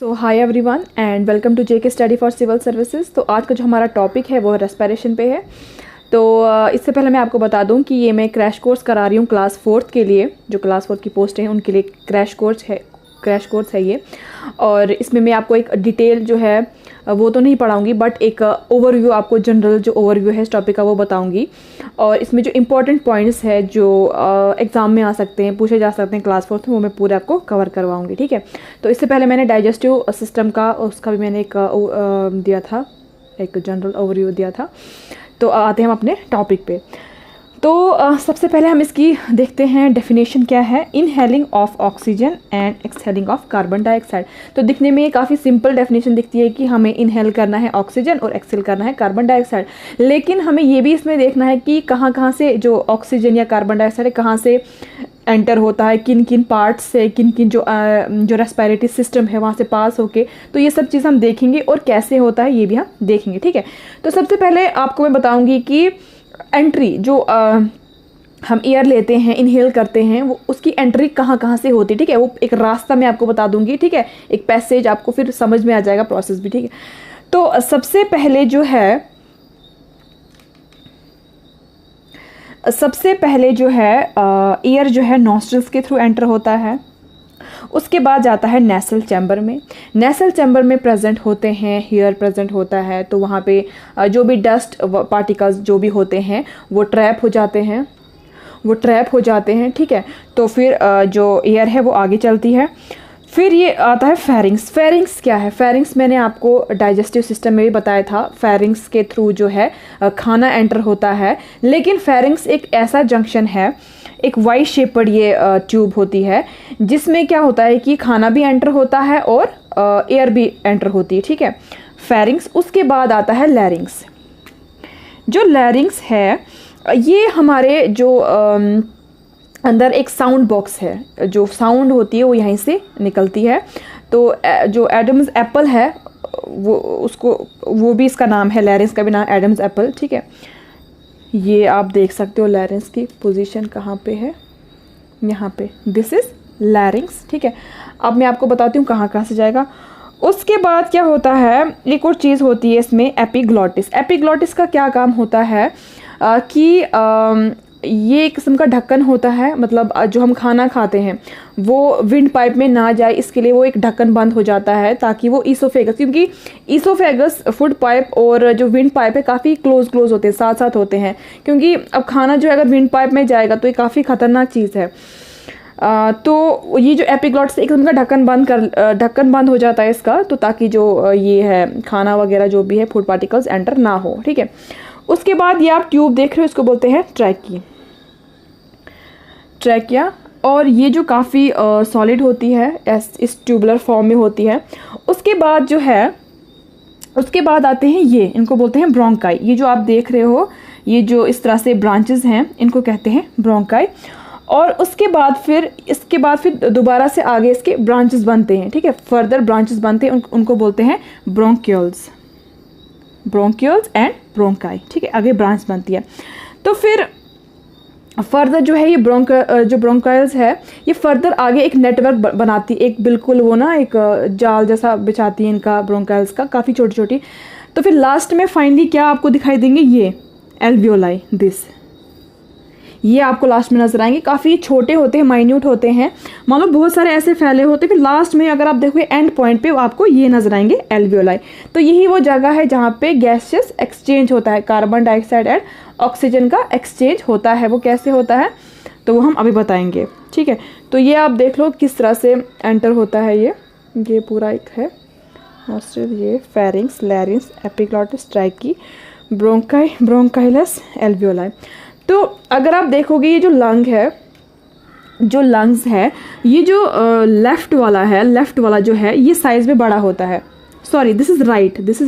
So hi everyone and welcome to JK study for civil services. तो आज का जो हमारा टॉपिक है वो रेस्पिरेशन पे है। तो इससे पहले मैं आपको बता दूं कि ये मैं क्रैश कोर्स करा रही हूँ क्लास 4th के लिए। जो क्लास 4 की पोस्ट हैं उनके लिए क्रैश कोर्स है ये। और इसमें मैं आपको एक डिटेल जो है वो तो नहीं पढ़ाऊंगी, बट एक ओवरव्यू, आपको जनरल जो ओवरव्यू है इस टॉपिक का वो बताऊंगी। और इसमें जो इंपॉर्टेंट पॉइंट्स है जो एग्ज़ाम में आ सकते हैं, पूछे जा सकते हैं क्लास 4th में, वो मैं पूरे आपको कवर करवाऊंगी। ठीक है। तो इससे पहले मैंने डाइजेस्टिव सिस्टम का, उसका भी मैंने एक दिया था, एक जनरल ओवरव्यू दिया था। तो आते हैं हम अपने टॉपिक पे। तो सबसे पहले हम इसकी देखते हैं डेफिनेशन क्या है। Inhaling of oxygen and exhaling of carbon dioxide. तो दिखने में ये काफ़ी सिंपल डेफिनेशन दिखती है कि हमें इनहेल करना है ऑक्सीजन और एक्सहेल करना है कार्बन डाइऑक्साइड, लेकिन हमें ये भी इसमें देखना है कि कहाँ कहाँ से जो ऑक्सीजन या कार्बन डाइऑक्साइड है कहाँ से एंटर होता है, किन किन पार्ट्स से, किन किन जो रेस्पिरेटरी सिस्टम है वहाँ से पास होके। तो ये सब चीज़ हम देखेंगे और कैसे होता है ये भी हम देखेंगे। ठीक है। तो सबसे पहले आपको मैं बताऊंगी कि एंट्री जो हम एयर लेते हैं, इनहेल करते हैं, वो उसकी एंट्री कहाँ कहाँ से होती है। ठीक है। वो एक रास्ता मैं आपको बता दूंगी। ठीक है। एक पैसेज आपको फिर समझ में आ जाएगा, प्रोसेस भी। ठीक है। तो सबसे पहले जो है एयर जो है नॉस्ट्रल्स के थ्रू एंटर होता है। उसके बाद जाता है नेसल चैम्बर में। नेसल चैम्बर में प्रेजेंट होते हैं, हेयर प्रेजेंट होता है। तो वहाँ पे जो भी डस्ट पार्टिकल्स जो भी होते हैं वो ट्रैप हो जाते हैं। ठीक है। तो फिर जो एयर है वो आगे चलती है। फिर ये आता है फेरिंग्स। फेरिंग्स क्या है? फेरिंग्स मैंने आपको डाइजेस्टिव सिस्टम में भी बताया था। फेरिंग्स के थ्रू जो है खाना एंटर होता है, लेकिन फेरिंग्स एक ऐसा जंक्शन है, एक वाई शेपर्ड ये ट्यूब होती है, जिसमें क्या होता है कि खाना भी एंटर होता है और एयर भी एंटर होती है। ठीक है। फेरिंग्स। उसके बाद आता है लैरिंग्स। जो लैरिंग्स है ये हमारे जो अंदर एक साउंड बॉक्स है, जो साउंड होती है वो यहीं से निकलती है। तो जो एडम्स एप्पल है वो भी इसका नाम है, लैरिंग्स का भी नाम एडम्स एप्पल। ठीक है। ये आप देख सकते हो लैरिंग्स की पोजीशन कहाँ पे है, यहाँ पे। This is लैरिंग्स। ठीक है। अब मैं आपको बताती हूँ कहाँ कहाँ से जाएगा। उसके बाद क्या होता है, एक और चीज़ होती है इसमें, एपिग्लॉटिस। एपिग्लॉटिस का क्या काम होता है कि ये एक किस्म का ढक्कन होता है, मतलब जो हम खाना खाते हैं वो विंड पाइप में ना जाए, इसके लिए वो एक ढक्कन बंद हो जाता है, ताकि वो ईसोफेगस, क्योंकि ईसोफेगस फूड पाइप और जो विंड पाइप है काफ़ी क्लोज होते हैं, साथ साथ होते हैं। क्योंकि अब खाना जो है अगर विंड पाइप में जाएगा तो ये काफ़ी खतरनाक चीज़ है। तो ये जो एपिग्लॉटिस एक किस्म का ढक्कन बंद हो जाता है इसका, तो ताकि जो ये है खाना वगैरह जो भी है फूड पार्टिकल्स एंटर ना हो। ठीक है। उसके बाद ये आप ट्यूब देख रहे हो, इसको बोलते हैं ट्रैकिया। और ये जो काफ़ी सॉलिड होती है, इस ट्यूबुलर फॉर्म में होती है। उसके बाद आते हैं ये, इनको बोलते हैं ब्रोंकाई। ये जो आप देख रहे हो, ये जो इस तरह से ब्रांचेस हैं, इनको कहते हैं ब्रोंकाई। और इसके बाद फिर दोबारा से आगे इसके ब्रांचेस बनते हैं। ठीक है। फर्दर ब्रांचेस बनते हैं, उनको बोलते हैं ब्रोंक्यूल्स एंड ब्रोंकाई। ठीक है। आगे ब्रांच बनती है। तो फिर फर्दर जो है ये जो ब्रोंकाइल्स है ये फर्दर आगे एक नेटवर्क बनाती है, एक बिल्कुल वो ना एक जाल जैसा बिछाती है इनका, ब्रोंकाइल्स का, काफ़ी छोटी छोटी। तो फिर लास्ट में फाइनली क्या आपको दिखाई देंगे, ये एल्वियोलाई। ये आपको लास्ट में नजर आएंगे। काफ़ी छोटे होते हैं, माइन्यूट होते हैं, मान लो बहुत सारे ऐसे फैले होते हैं। फिर लास्ट में अगर आप देखोगे एंड पॉइंट पे आपको ये नजर आएंगे एल्वियोलाई। तो यही वो जगह है जहाँ पे गैसेस एक्सचेंज होता है, कार्बन डाइऑक्साइड एंड ऑक्सीजन का एक्सचेंज होता है। वो कैसे होता है तो वो हम अभी बताएंगे। ठीक है। तो ये आप देख लो किस तरह से एंटर होता है। ये पूरा एक है नॉस्ट्रल, ये pharynx, larynx, epiglottis, trachea, bronchioles, alveoli. तो अगर आप देखोगे ये जो लंग्स है, ये जो लेफ्ट वाला जो है ये साइज में बड़ा होता है। Sorry, this is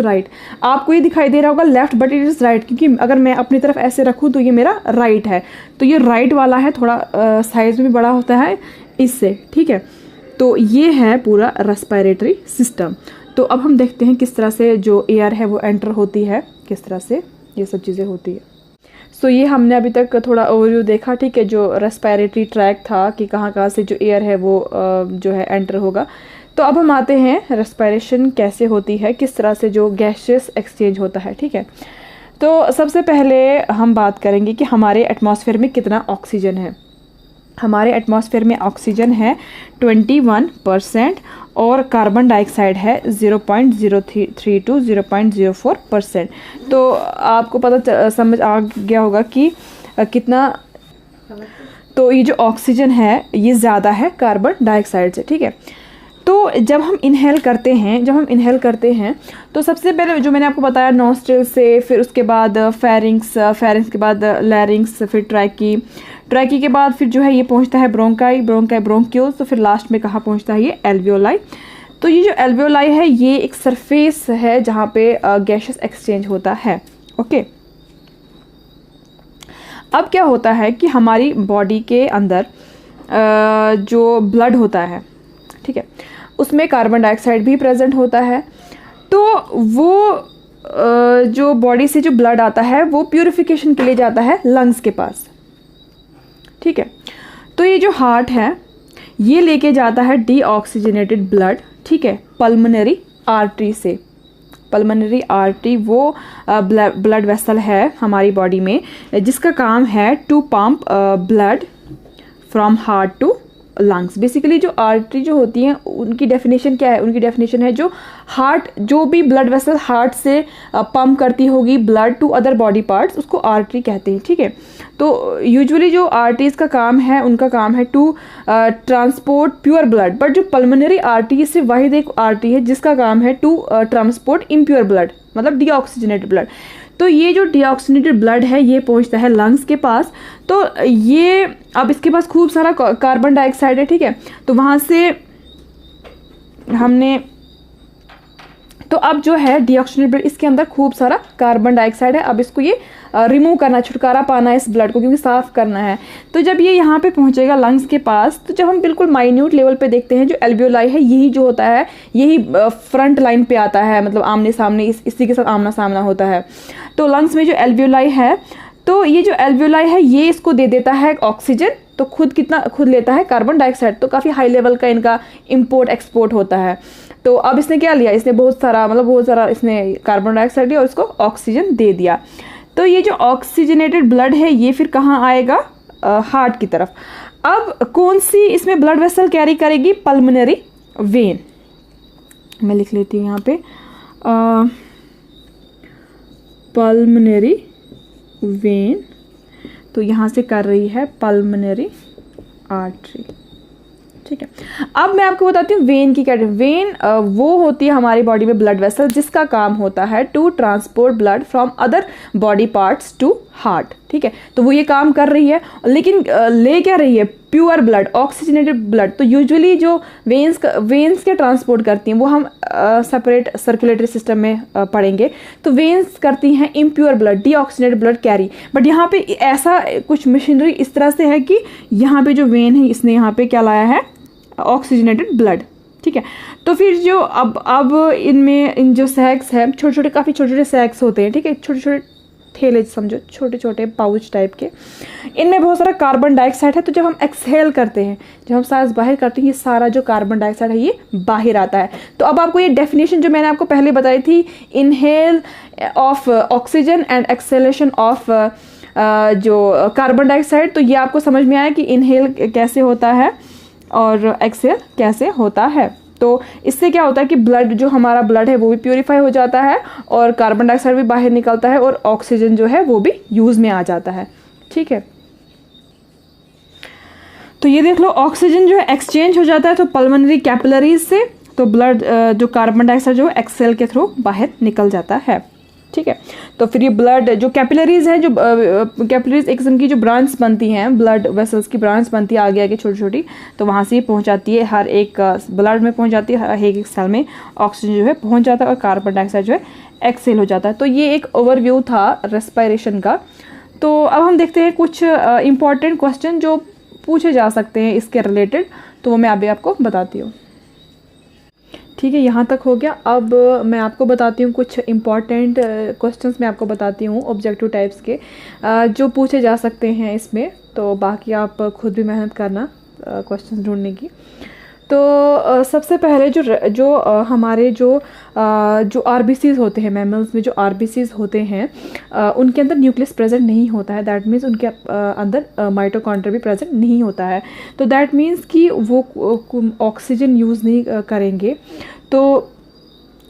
right. आपको ये दिखाई दे रहा होगा left, but it is right, क्योंकि अगर मैं अपनी तरफ ऐसे रखूँ तो ये मेरा राइट है। तो ये राइट वाला है, थोड़ा साइज में बड़ा होता है इससे। ठीक है। तो ये है पूरा रेस्पिरेटरी सिस्टम। तो अब हम देखते हैं किस तरह से जो एयर है वो एंटर होती है, किस तरह से ये सब चीज़ें होती है। सो ये हमने अभी तक थोड़ा ओवरव्यू देखा। ठीक है। जो रेस्पिरेटरी ट्रैक था कि कहाँ कहाँ से जो एयर है वो जो है एंटर होगा। तो अब हम आते हैं रेस्पिरेशन कैसे होती है, किस तरह से जो गैसेस एक्सचेंज होता है। ठीक है, तो सबसे पहले हम बात करेंगे कि हमारे एटमॉस्फेयर में कितना ऑक्सीजन है। हमारे एटमॉस्फेयर में ऑक्सीजन है 21% और कार्बन डाइऑक्साइड है 0.033 to 0.04%। तो आपको पता समझ आ गया होगा कि कितना, तो ये जो ऑक्सीजन है ये ज़्यादा है कार्बन डाइऑक्साइड से। ठीक है, तो जब हम इनहेल करते हैं तो सबसे पहले जो मैंने आपको बताया नॉस्ट्रिल से, फिर उसके बाद फेरिंग्स के बाद लैरिंग्स, फिर ट्रैकी के बाद फिर जो है ये पहुंचता है ब्रोंक्यूल्स, तो फिर लास्ट में कहाँ पहुंचता है ये एल्वियोलाई। तो ये जो एल्वियोलाई है ये एक सरफेस है जहाँ पे गैसेस एक्सचेंज होता है। ओके, अब क्या होता है कि हमारी बॉडी के अंदर जो ब्लड होता है, ठीक है, उसमें कार्बन डाइऑक्साइड भी प्रेजेंट होता है। तो वो जो बॉडी से जो ब्लड आता है वो प्यूरिफिकेशन के लिए जाता है लंग्स के पास। ठीक है, तो ये जो हार्ट है ये लेके जाता है डीऑक्सीजनेटेड ब्लड, ठीक है, पल्मोनरी आर्टरी से। पल्मोनरी आर्टरी वो ब्लड वेसल है हमारी बॉडी में जिसका काम है to pump blood from heart to lungs. Basically जो आर्टरी जो होती हैं उनकी डेफिनेशन क्या है, उनकी डेफिनेशन है जो हार्ट, जो भी ब्लड वेसल हार्ट से पंप करती होगी blood to other body parts, उसको आर्टरी कहते हैं। ठीक है, तो यूजुअली जो आर्टरीज का काम है, उनका काम है to transport pure blood, but जो पल्मोनरी आर्टरी सिर्फ वाहिद एक आर्टरी है जिसका काम है टू ट्रांसपोर्ट इम्प्योर ब्लड, मतलब डीऑक्सीजनेटेड ब्लड। तो ये जो डीऑक्सीजनेटेड ब्लड है ये पहुंचता है लंग्स के पास। तो ये अब इसके पास खूब सारा कार्बन डाइऑक्साइड है। ठीक है, तो वहाँ से हमने, तो अब जो है डीऑक्सीजनेटेड ब्लड, इसके अंदर खूब सारा कार्बन डाइऑक्साइड है। अब इसको ये रिमूव करना, छुटकारा पाना है इस ब्लड को, क्योंकि साफ करना है। तो जब ये यहाँ पे पहुँचेगा लंग्स के पास, तो जब हम बिल्कुल माइन्यूट लेवल पे देखते हैं जो एल्वियोलाई है यही जो होता है यही फ्रंट लाइन पे आता है, मतलब आमने सामने इसी के साथ आमना सामना होता है। तो लंग्स में जो एल्वियोलाई है, तो ये जो एल्वियोलाई है ये इसको दे देता है ऑक्सीजन, तो खुद लेता है कार्बन डाइऑक्साइड। तो काफ़ी हाई लेवल का इनका इम्पोर्ट एक्सपोर्ट होता है। तो अब इसने क्या लिया, इसने बहुत सारा इसने कार्बन डाइऑक्साइड लिया और इसको ऑक्सीजन दे दिया। तो ये जो ऑक्सीजनेटेड ब्लड है ये फिर कहाँ आएगा, हार्ट की तरफ। अब कौन सी इसमें ब्लड वेसल कैरी करेगी, पल्मोनरी वेन। मैं लिख लेती हूँ यहाँ पे पल्मोनरी वेन, तो यहाँ से कर रही है पल्मोनरी आर्टरी। ठीक है, अब मैं आपको बताती हूँ वेन की क्या। वेन वो होती है हमारी बॉडी में ब्लड वेसल जिसका काम होता है to transport blood from other body parts to heart. ठीक है, तो वो ये काम कर रही है, लेकिन ले क्या रही है, प्योर ब्लड, ऑक्सीजनेटेड ब्लड। तो यूजुअली जो वेन्स के ट्रांसपोर्ट करती हैं वो हम सेपरेट सर्कुलेटरी सिस्टम में पढ़ेंगे। तो वेन्स करती हैं impure blood, deoxygenated blood carry. But यहाँ पे ऐसा कुछ मशीनरी इस तरह से है कि यहाँ पे जो वेन है इसने यहाँ पे क्या लाया है, ऑक्सीजनेटेड ब्लड। ठीक है, तो फिर जो अब इनमें इन जो सैक्स है, काफ़ी छोटे छोटे सैक्स होते हैं। ठीक है, छोटे छोटे थैले समझो, छोटे छोटे पाउच टाइप के, इनमें बहुत सारा कार्बन डाइऑक्साइड है। तो जब हम एक्सहेल करते हैं, जब हम सांस बाहर करते हैं, ये सारा जो कार्बन डाइऑक्साइड है ये बाहर आता है। तो अब आपको ये डेफिनेशन जो मैंने आपको पहले बताई थी, inhale of oxygen and exhalation of जो कार्बन डाइऑक्साइड, तो ये आपको समझ में आया कि इनहेल कैसे होता है और एक्सहेल कैसे होता है। तो इससे क्या होता है कि ब्लड, जो हमारा ब्लड है वो भी प्यूरिफाई हो जाता है और कार्बन डाइऑक्साइड भी बाहर निकलता है और ऑक्सीजन जो है वो भी यूज़ में आ जाता है। ठीक है, तो ये देख लो, ऑक्सीजन जो है एक्सचेंज हो जाता है तो पल्मोनरी कैपिलरीज से, तो ब्लड जो कार्बन डाइऑक्साइड जो एक्सेल के थ्रू बाहर निकल जाता है। ठीक है, तो फिर ये ब्लड जो कैपिलरीज है, जो कैपिलरीज एक किस्म की जो ब्रांच बनती हैं, ब्लड वेसल्स की ब्रांच बनती है आगे छोटी छोटी, तो वहाँ से ये पहुँचाती है, हर एक ब्लड में पहुँच जाती है, हर एक सेल में ऑक्सीजन जो है पहुँच जाता है और कार्बन डाइऑक्साइड जो है एक्सेल हो जाता है। तो ये एक ओवरव्यू था रेस्पिरेशन का। तो अब हम देखते हैं कुछ इंपॉर्टेंट क्वेश्चन जो पूछे जा सकते हैं इसके रिलेटेड, तो वो मैं अभी आपको बताती हूँ। ठीक है, यहाँ तक हो गया। अब मैं आपको बताती हूँ कुछ इम्पॉर्टेंट क्वेश्चंस मैं आपको बताती हूँ ऑब्जेक्टिव टाइप्स के जो पूछे जा सकते हैं इसमें। तो बाकी आप खुद भी मेहनत करना क्वेश्चंस ढूंढने की। तो सबसे पहले जो हमारे जो आरबीसीज होते हैं, मैमल्स में जो आरबीसीज होते हैं उनके अंदर न्यूक्लियस प्रेजेंट नहीं होता है। दैट मीन्स उनके अंदर माइटोकॉन्ड्रिया भी प्रेजेंट नहीं होता है। तो दैट मीन्स कि वो ऑक्सीजन यूज़ नहीं करेंगे, तो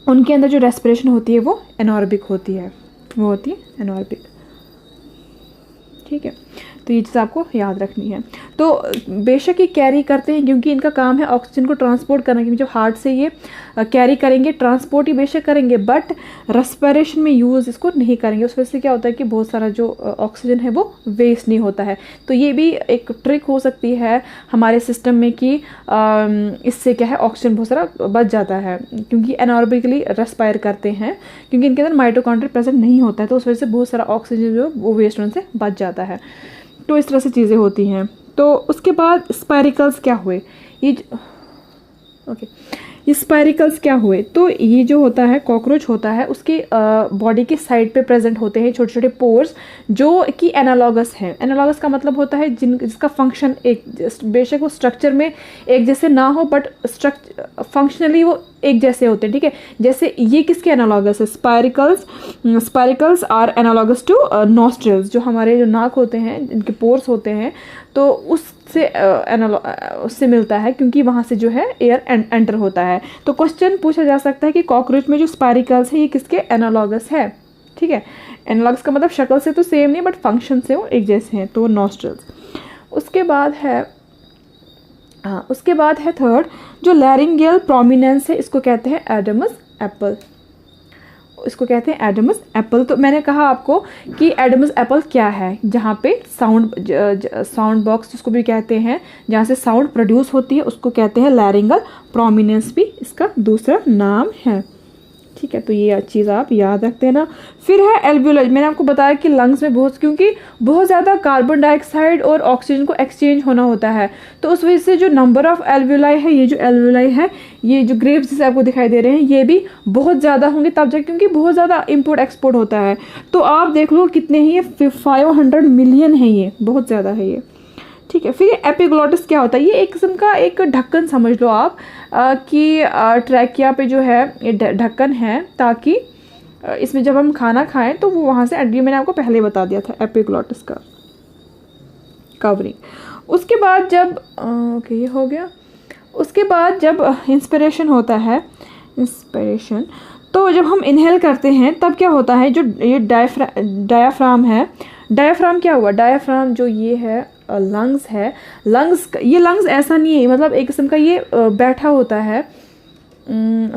उनके अंदर जो रेस्पिरेशन होती है वो एनारोबिक होती है, वो होती है एनारोबिक। ठीक है, तो ये चीज़ आपको याद रखनी है। तो बेशक ये कैरी करते हैं क्योंकि इनका काम है ऑक्सीजन को ट्रांसपोर्ट करना, क्योंकि जब हार्ट से ये कैरी करेंगे, ट्रांसपोर्ट ही बेशक करेंगे, बट रेस्पिरेशन में यूज़ इसको नहीं करेंगे। उस वजह से क्या होता है कि बहुत सारा जो ऑक्सीजन है वो वेस्ट नहीं होता है। तो ये भी एक ट्रिक हो सकती है हमारे सिस्टम में कि इससे क्या है ऑक्सीजन बहुत सारा बच जाता है, क्योंकि एनारोबिकली रेस्पायर करते हैं, क्योंकि इनके अंदर माइटोकॉन्ड्रिया प्रेजेंट नहीं होता है, तो उस वजह से बहुत सारा ऑक्सीजन जो वो वेस्ट होने से बच जाता है। तो इस तरह से चीज़ें होती हैं। तो उसके बाद स्पाइरिकल्स क्या हुए, ये स्पाइरिकल्स क्या हुए, तो ये जो होता है कॉकरोच होता है, उसके बॉडी के साइड पे प्रेजेंट होते हैं छोटे छोटे पोर्स जो कि एनालॉगस हैं। एनालॉगस का मतलब होता है जिसका फंक्शन एक, बेशक वो स्ट्रक्चर में एक जैसे ना हो, बट फंक्शनली वो एक जैसे होते हैं। ठीक है, जैसे ये किसके एनालॉगस है, spiracles are analogous to nostrils. जो हमारे जो नाक होते हैं, इनके पोर्स होते हैं, तो उससे मिलता है, क्योंकि वहाँ से जो है एयर एंटर होता है। तो क्वेश्चन पूछा जा सकता है कि कॉकरोच में जो स्पाइरिकल्स है ये किसके एनालॉगस है। ठीक है, एनालॉगस का मतलब शक्ल से तो सेम नहीं, बट फंक्शन से वो एक जैसे हैं, तो नॉस्ट्रिल्स। उसके बाद है थर्ड जो लैरिंगियल प्रोमिनेंस है, इसको कहते हैं एडमस एप्पल। इसको कहते हैं एडमस एप्पल। तो मैंने कहा आपको कि एडमस एप्पल क्या है, जहाँ पे साउंड बॉक्स जिसको भी कहते हैं, जहाँ से साउंड प्रोड्यूस होती है, उसको कहते हैं लैरिंगल प्रोमिनेंस, भी इसका दूसरा नाम है। ठीक है, तो ये चीज़ आप याद रखते हैं ना। फिर है एल्वियोलाई। मैंने आपको बताया कि लंग्स में क्योंकि बहुत ज़्यादा कार्बन डाइऑक्साइड और ऑक्सीजन को एक्सचेंज होना होता है, तो उस वजह से जो नंबर ऑफ एल्वियोलाई है, ये जो एल्वियोलाई है, ये जो ग्रेव्स जैसे आपको दिखाई दे रहे हैं, ये भी बहुत ज़्यादा होंगे तब जाके, क्योंकि बहुत ज़्यादा इम्पोर्ट एक्सपोर्ट होता है। तो आप देख लो कितने ही ये 500 मिलियन है, ये बहुत ज़्यादा है ये। ठीक है, फिर ये एपिग्लॉटिस क्या होता है, ये एक किस्म का एक ढक्कन समझ लो आप कि ट्रैकिया पे जो है ये ढक्कन है, ताकि इसमें जब हम खाना खाएं तो वो वहाँ से मैंने आपको पहले बता दिया था एपिग्लॉटिस का कवरिंग। उसके बाद जब ओके ये हो गया। उसके बाद जब इंस्पिरेशन होता है, इंस्पिरेशन, तो जब हम इनहेल करते हैं तब क्या होता है, जो ये डायाफ्राम है, डायाफ्राम क्या हुआ, डायाफ्राम जो ये है लंग्स है, ये लंग्स ऐसा नहीं है, मतलब एक किस्म का ये बैठा होता है,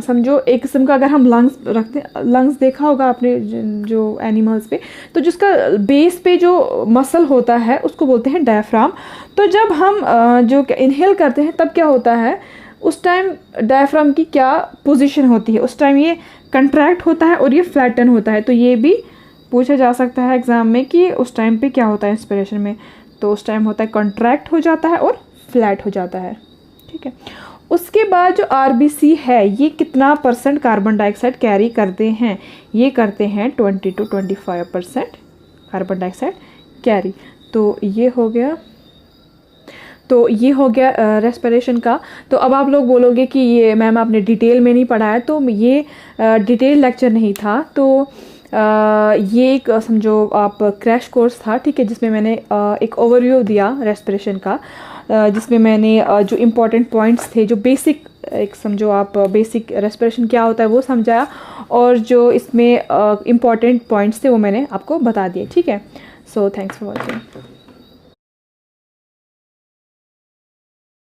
समझो एक किस्म का। अगर हम लंग्स रखते हैं, लंग्स देखा होगा आपने जो एनिमल्स पे, तो जिसका बेस पे जो मसल होता है उसको बोलते हैं डायफ्राम। तो जब हम जो इनहेल करते हैं तब क्या होता है, उस टाइम डायफ्राम की क्या पोजीशन होती है, उस टाइम ये कंट्रैक्ट होता है और ये फ्लैटन होता है। तो ये भी पूछा जा सकता है एग्जाम में कि उस टाइम पे क्या होता है इंस्पिरेशन में, तो उस टाइम होता है कॉन्ट्रैक्ट हो जाता है और फ्लैट हो जाता है। ठीक है, उसके बाद जो आरबीसी है, ये कितना % कार्बन डाइऑक्साइड कैरी करते हैं, ये करते हैं 20 to 25% कार्बन डाइऑक्साइड कैरी। तो ये हो गया रेस्पिरेशन का। तो अब आप लोग बोलोगे कि ये मैम आपने डिटेल में नहीं पढ़ाया, तो ये डिटेल लेक्चर नहीं था, तो ये एक समझो आप क्रैश कोर्स था। ठीक है, जिसमें मैंने एक ओवरव्यू दिया रेस्पिरेशन का, जिसमें मैंने जो इम्पोर्टेंट पॉइंट्स थे, जो बेसिक एक समझो आप बेसिक रेस्पिरेशन क्या होता है वो समझाया, और जो इसमें इम्पोर्टेंट पॉइंट्स थे वो मैंने आपको बता दिए। ठीक है, सो थैंक्स फॉर वॉचिंग।